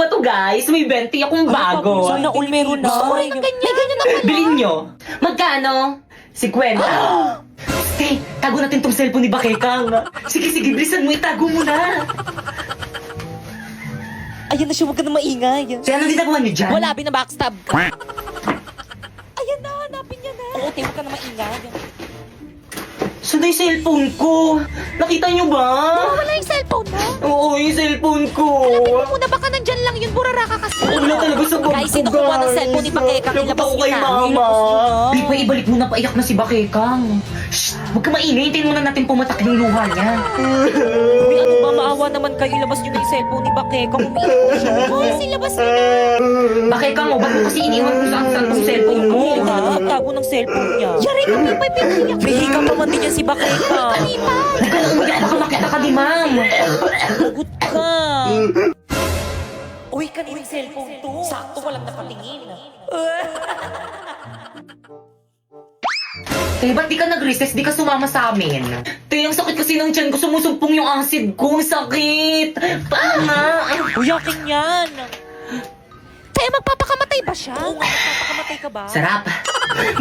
ba to guys? May 20 akong bago. Sana all meron na. Gusto ko rin ng ganyan. May ganyan na pala. Bilhin nyo. Magkano? 50. Hey, tago natin tong cellphone ni Bakekang. Sige, bilisan mo, itago mo na. Ayan na siya, huwag ka na maingay. Kaya ano ginagawa niyo dyan? Wala, binabackstab ka. Ayan na, hanapin niya na. Oo, te, huwag ka na maingay. Saan na yung cellphone ko? Nakita niyo ba? Wala yung cellphone mo. Oo, yung cellphone ko. Tingnan mo na, baka nandyan lang yun. Burara ka kasi. Wala talaga sa bag Guys, ko, sino kuha ng cellphone ni Bakekang? Lagot Ilabas ako niyo kay na. mama. Ilabas niyo na. Di pa, ibalik mo na, paiyak na si Bakekang. Shh, huwag ka maingay. Hintayin muna natin pumatak yung luha niya. Uy, ano ba, maawa naman kayo. Ilabas niyo na yung cellphone ni Bakekang. Umiiyak siya. Guys, ilabas mo na. Bakekang, ba't mo kasi iniwan kung saan tong cellphone mo? Oo nga, tago ng cellphone niya. Yari ka, may pinahiyak. May hikam naman din yan si Bakekang. Kalipa. Huwag ka na umiyak, baka makita ka ni ma'am. Lagot ka. Uy, kanina yung cellphone to. Sakto, walang nakatingin. Ba't di ka nag-recess? Di ka sumama sa amin? Ang sakit kasi ng tiyan ko. Sumusumpong yung acid ko. Ang sakit. Tama. Uy, akin yan. Kaya magpapakamatay ba siya? Oo nga, magpapakamatay ka ba? Sarap.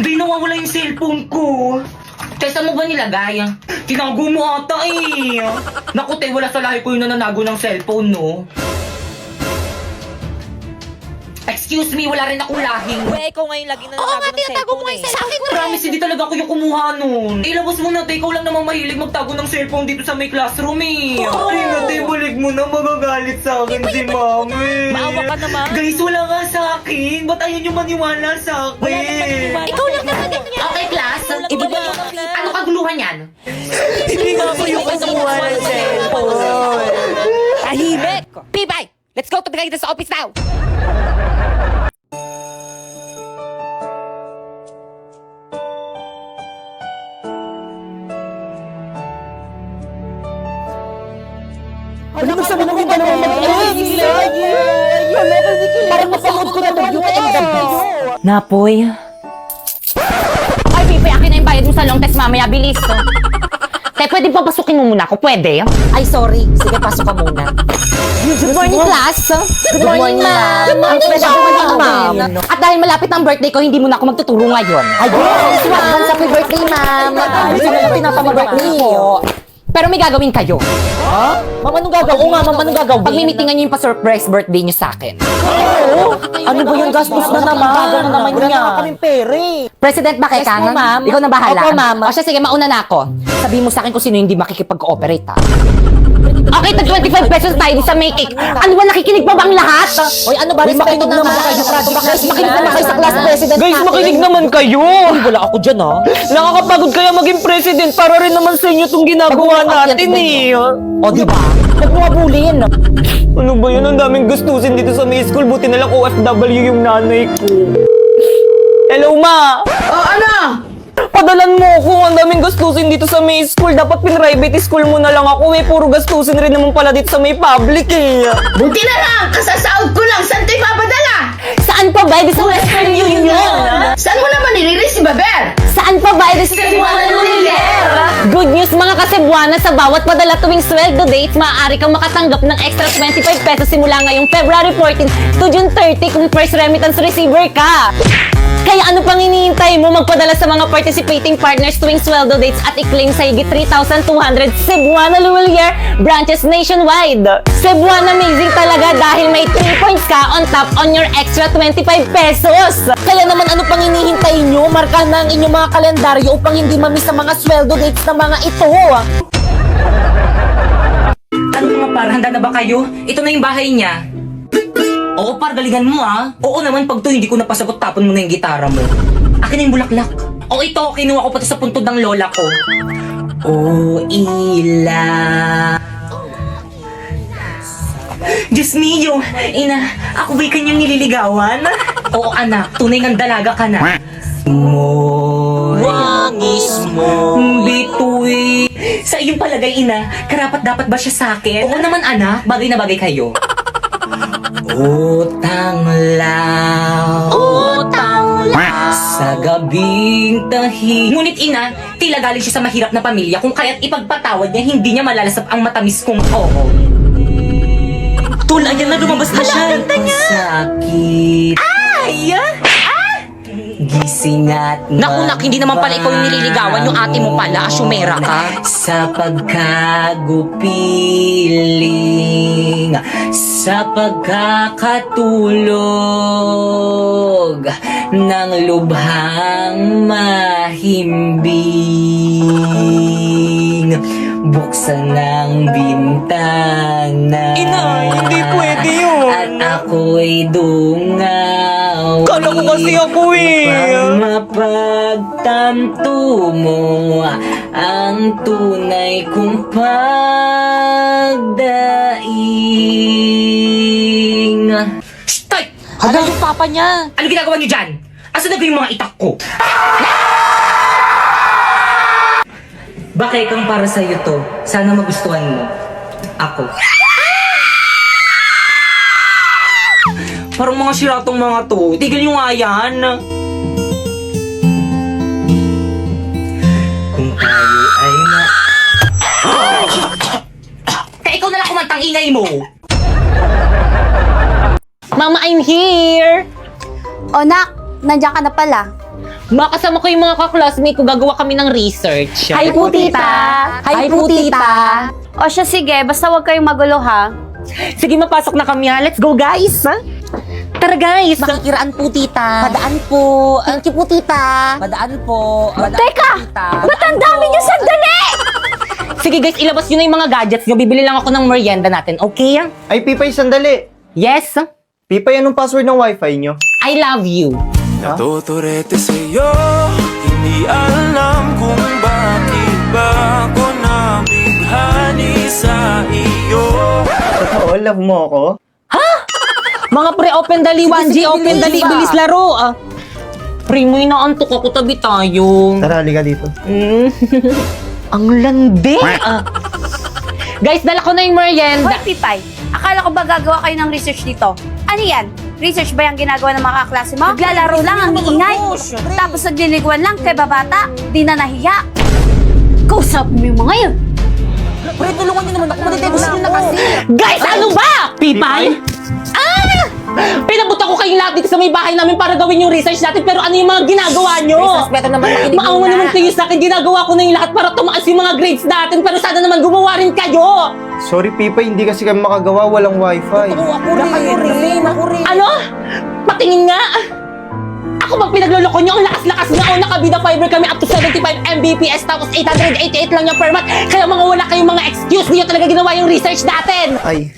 Di nawawala yung cellphone ko. Kaysa mo ba nilagay? Tinago mo ata eh. Naku, wala sa lahi ko yung nananago ng cellphone, no? Excuse me, wala rin akong lahing. Uy, ikaw ngayon lagi na Oo nga, nanago ng tinatago mo cellphone nga yung cellphone ko. Promise, hindi talaga ako yung kumuha nun. Ilabas mo na, ikaw lang naman mahilig magtago ng cellphone dito sa may classroom eh. Oo. Ay, nate, balik mo na, magagalit sa akin si mami. Maawa ka naman. Guys, wala nga sa akin. Ba't ayaw nyo maniwala sa Wala naman akin? maniwala. Ikaw lang naman ganyan. Okay, class. Iba ba yung Ano kaguluhan yan? Hindi nga ako yung kumuha ng cellphone. Tahimik! Pibay! Let's go to the sa office now! Ano ba sabi ng iba naman Parang napanood ko na doon yung Napoy. Ay, Pipi, akin na yung bayad mo sa long test mamaya. Bilis, to. Te, pwede papasukin mo muna ako? Pwede? Ay, sorry. Sige, pasok ka muna. Good morning, class. Good morning, ma'am. Good morning, Ang ma'am. morning, ma'am. At dahil malapit ang birthday ko, hindi muna ako magtuturo ngayon. Yes, ma'am. Happy birthday, ma'am. Gusto na natin ang birthday ko. Pero may gagawin kayo. Ma'am, anong gagawin? Oo nga, ma'am, anong gagawin? Pag-mimitingan niyo yung pa-surprise birthday niyo sa akin. Ano ba yung gastos na naman? Ano naman Wala niya? naman kaming pere. President ba kay Yes po, Kang? ma'am. Ikaw na bahala. Opo, ma'am. O siya, sige, mauna na ako. Sabihin mo sa akin kung sino hindi makikipag-cooperate, ha? Okay, tag 25 pesos tayo sa may cake. Ano ba, nakikinig pa ba ang lahat? Oy, ano ba? Uy, makinig naman kayo, Guys, makinig naman kayo sa class president Guys, natin. makinig naman kayo. Uy, wala ako dyan, ha? Nakakapagod kaya maging president para rin naman sa inyo itong ginagawa natin, eh. O, di ba? Huwag mo abulin. Ano ba yun? Ang daming gustusin dito sa may school. Buti na lang OFW yung nanay ko. Hello, ma! Oh, ano? Padalan mo ako. Ang daming gastusin dito sa may school. Dapat pin-private school mo na lang ako. Puro gastusin rin naman pala dito sa may public, eh. Buti na lang! Kasasaod ko lang! Saan tayo papadala? Saan pa ba? Edi sa Western Union. Saan mo naman nire-receive, Baber? Saan pa ba? Edi sa Cebuana Lumiler. Good news mga kasebuana, sa bawat padala tuwing sweldo dates, maaari kang makatanggap ng extra 25 pesos simula ngayong February 14 to June 30 kung first remittance receiver ka. Kaya ano pang hinihintay mo? Magpadala sa mga participating partners tuwing sweldo dates at i-claim sa higit 3,200 Cebuana Lumiler branches nationwide. Cebuana amazing talaga dahil may 3 points ka on top on your extra 25 pesos. Kaya naman ano pang hinihintay nyo? Markahan na ang inyong mga kalendaryo upang hindi mamiss ang mga sweldo dates ng mga ito. Ano mga par, handa na ba kayo? Ito na yung bahay niya. Oo par, galingan mo ah. Oo naman, pag to hindi ko napasagot, tapon mo na yung gitara mo. Akin na yung bulaklak. O ito, kinuha ko pati sa puntod ng lola ko. Oh, ila. Diyos mio, ina, ako ba'y kanyang nililigawan? Oo anak, tunay ng dalaga ka na. Wangis mo. Bitoy. Sa iyong palagay, ina, karapat dapat ba siya sa akin? Oo naman, anak. Bagay na bagay kayo. Utang lang. Utang lang. Sa gabing tahi. Ngunit ina, tila galing siya sa mahirap na pamilya kung kaya't ipagpatawad niya, hindi niya malalasap ang matamis kong oo. Tol, ayan na, lumabas na siya. Ang sakit. Ay! Gising at Naku, nak, hindi naman pala ikaw yung nililigawan, yung ate mo pala, asyumera ka. sa pagkagupiling, sa pagkakatulog ng lubhang mahimbing. Buksan ng bintana. Inay, hindi pwede yun. At ako'y dungaw. Kala ko kasi ako eh. Upang mapagtanto mo ang tunay kong pagdaing. Stoy! Hala yung papa niya. Ano ginagawa niyo dyan? Asa na ba yung mga itak ko? Baka ikang para sa'yo to. Sana magustuhan mo. Ako. Parang mga siratong mga to. Tigil nyo nga yan. Kung tayo ay Kaya ikaw na lang kumantang ingay mo. Mama, I'm here! O nak, nandiyan ka na pala. Makasama ko yung mga kaklasmate ko, gagawa kami ng research. Hi po tita! Hi po tita! O siya sige, basta huwag kayong magulo ha. Sige, mapasok na kami ha. Let's go, guys. Tara guys! Makikiraan po, tita. Padaan po. Thank you po, tita. Padaan po. Teka! Ba't ang dami niyo sandali? Sige guys, ilabas nyo na yung mga gadgets nyo. Bibili lang ako ng merienda natin, okay? Ay, Pipay, sandali. Yes? Pipay, anong password ng wifi nyo? I love you. Natuturete sa'yo, hindi alam kung bakit ba ako nabighani sa iyo. Totoo, love mo ako? Mga pre-open dali, 1G, open dali, bilis laro. Pre, mo inaantok ako, tabi tayo. Tara, halika dito. Ang landi. Guys, dala ko na yung merienda. Hoy Pipay, akala ko ba gagawa kayo ng research dito? Ano yan? Research ba yung ginagawa ng mga kaklase mo? Naglalaro lang ang iingay. Tapos nagliliguan lang kay babata. Di na nahiya. Kausap mo yung mga yun. Pre, tulungan niyo naman ako. Matitibos niyo na kasi. Guys, ano ba? Pipay? Pinabot ako kayong lahat dito sa may bahay namin para gawin yung research natin, pero ano yung mga ginagawa nyo? Beto naman makinig Maawa naman kayo sa akin, ginagawa ko na yung lahat para tumaas yung mga grades natin, pero sana naman gumawa rin kayo! Sorry, Pipay, hindi kasi kami makagawa, walang wifi. Ako rin. Ano? Patingin nga! Ako bang pinagloloko nyo? Ang lakas-lakas nga! O, nakabida fiber kami up to 75 Mbps, tapos 888 lang yung per month. Kaya mga wala kayong mga excuse, hindi nyo talaga ginawa yung research natin! Ay,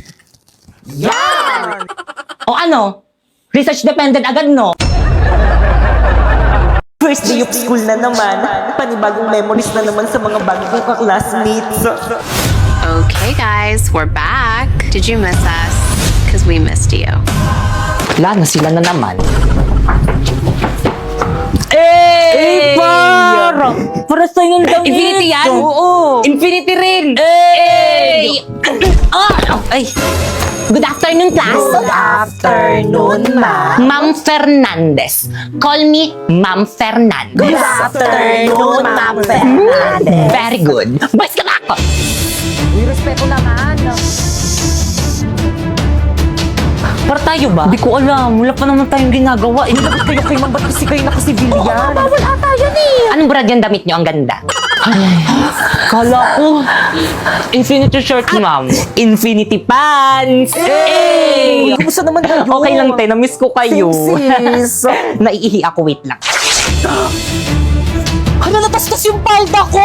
O ano? Research dependent agad, no? First day of school na naman. Panibagong memories na naman sa mga bago kong kaklasmates. Okay, guys, we're back. Did you miss us? Because we missed you. Wala na sila na naman. Eh, para sa'yo yung damit. Infinity yan? Oo. Infinity rin! Eh! Ay! Good afternoon, class! Good afternoon, ma. Ma'am Fernandez. Call me Ma'am Fernandez. Good afternoon, Ma'am Fernandez. Very good. Boys ka na ako! Respeto naman. Para tayo ba? Hindi ko alam. Wala pa naman tayong ginagawa. Inilabot kayo kay Ma'am. Ba't kasi kayo naka-civilian? Bawal ata yan eh. Anong brand yung damit nyo? Ang ganda. Kala ko. Infinity shirt, ma'am. Infinity pants! Hey! Kumusta naman kayo? Okay lang, te. Na-miss ko kayo. Sis! Naiihi ako. Wait lang. Hala, natastas yung palda ko!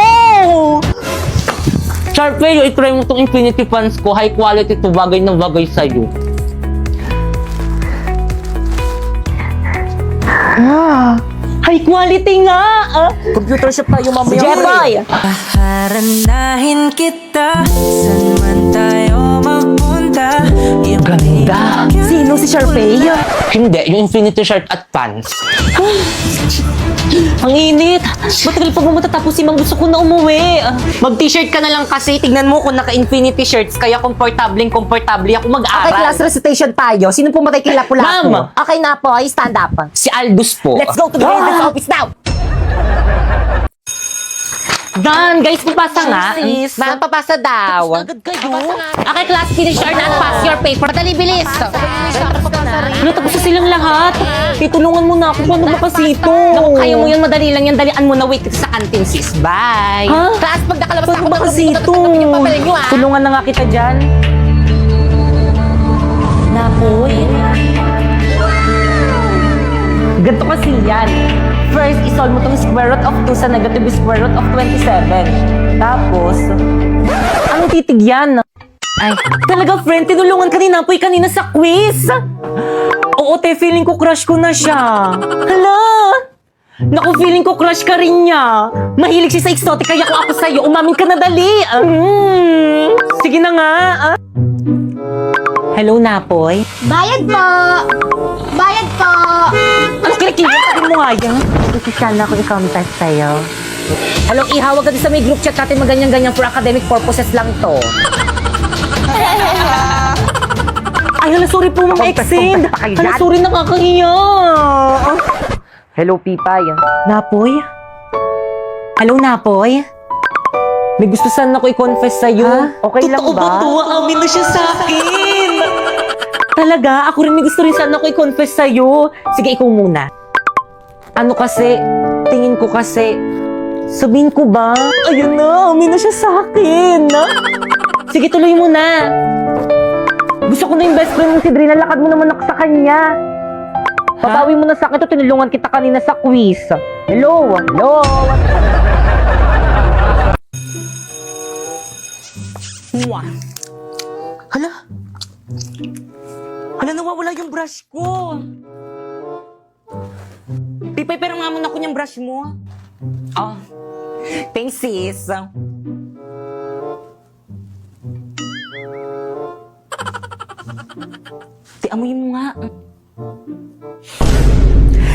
Sharpay, i-try mo itong Infinity pants ko. High quality to. Bagay na bagay sa'yo. High quality nga! Computer shop tayo mamaya. Jeboy! Haranahin kita, saan man tayo magpunta. Ganda! Sino si Sharpay? Hindi, yung Infinity shirt at pants. Ang init! Matagal pa ba matatapos si Mang? Gusto ko na umuwi. Mag-t-shirt ka na lang kasi. Tignan mo kung naka-Infinity shirts. Kaya komportable ako Okay, mag-aral. class recitation tayo. Sino pumatay kay Lapu-Lapu? Ma'am! Okay na po, ay stand up. Si Aldous po. Let's go to the office now. Dan, guys, papasa nga. Sis, ma'am, papasa daw. Agad kayo. Okay, class, finish your and pass your paper. Madali, bilis. Ano, tapos na silang lahat. Tutulungan mo na ako. Paano makasito? Naku, kaya mo yun. Madali lang yan. Dalian mo na. Wait sa canteen, sis. Bye. Ha? Class, pag nakalabas Paano ako, makasito? yung papel nyo, ah. Tulungan na nga kita dyan. Napoy. Ganito kasi yan. First, isolve mo tong square root of 2 sa negative square root of 27. Tapos, anong titig yan? Ay, talaga friend, tinulungan ka ni Napoy kanina sa quiz. Oo, te, feeling ko crush ko na siya. Hala! Naku, feeling ko crush ka rin niya. Mahilig siya sa exotic, kaya kung ako sa'yo, umamin ka na dali. Sige na nga. Hello, Napoy? Bayad po! Bayad po! Ano kinikilig? Sabi mo nga yan. Kasi sana ako i-contact sa'yo. Hello, ihawag ka din sa may group chat natin maganyan-ganyan for academic purposes lang to. Ay, hala, sorry po, Ma'am Exid. Hala, sorry, nakakahiya. Hello, Pipay. Napoy? Hello, Napoy? May gusto sana ako i-confess sa'yo. Okay lang ba? Totoo ba to? Amin na siya sa akin. Talaga? Ako rin may gusto rin sana ako i-confess sa'yo. Sige, ikaw muna. Ano kasi, tingin ko kasi, sabihin ko ba? Ayun na, amin na siya sa akin. Sige, tuloy mo na. Gusto ko na yung best friend mo si Drina. Lakad mo naman ako sa kanya. Pabawi mo na sa akin to. Tinulungan kita kanina sa quiz. Hello? Hello? Mwah. Hala? Hala, nawawala yung brush ko. Pipay, pero nga muna ko yung brush mo. Oh. Thanks, sis. Amoy mo nga.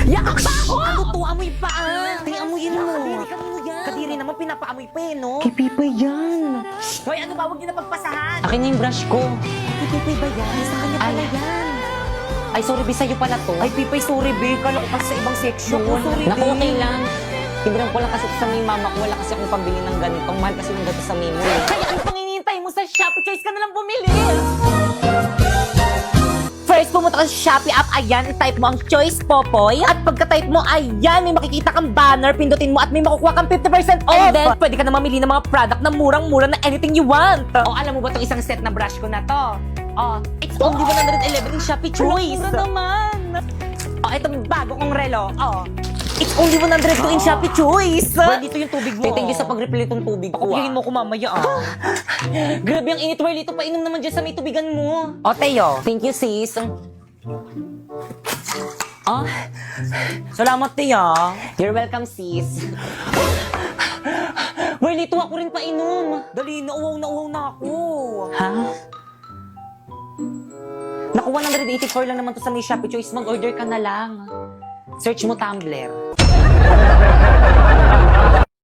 Yak pa ako! Ano to? Amoy pa ah! Amoyin mo. Kadiri ka mo yan. Kadiri naman, pinapaamoy pa eh, no? Kay Pipay yan. Hoy, ano ba? Huwag niyo na pagpasahan. Akin na yung brush ko. Kay Pipay ba yan? Sa kanya pala yan. Ay, sorry, Bi, sa'yo pala to. Ay, Pipay, sorry, Bi. Kala ko kasi sa ibang section. Naku, okay lang. Tinbilang ko lang kasi sa may mama ko. Wala kasi akong pambili ng ganitong. Mahal kasi ng ganito sa memo. Kaya ano pang hinihintay mo sa Shopee? Choice ka na lang bumili. First, pumunta ka sa Shopee app, ayan, type mo ang Choice Popoy. At pagka-type mo, ayan, may makikita kang banner, pindutin mo at may makukuha kang 50% off. And then, pwede ka na mamili ng mga product na murang-mura na anything you want. O, alam mo ba itong isang set na brush ko na to? O, it's only 111 in Shopee Choice. Mura naman. O, ito bago kong relo. O, it's only 102 in Shopee Choice. Well, dito yung tubig mo. Thank you sa pag-refill itong tubig ko. Pakupihin mo ko mamaya Grabe ang init, Well. Ito painom naman dyan sa may tubigan mo. O, Teo. Thank you, sis. Salamat, Tia. You're welcome, sis. Well, ito ako rin painom. Dali, nauwaw na ako. Ha? Naku, 184 lang naman to sa may Shopee Choice. Mag-order ka na lang. Search mo Tumblr.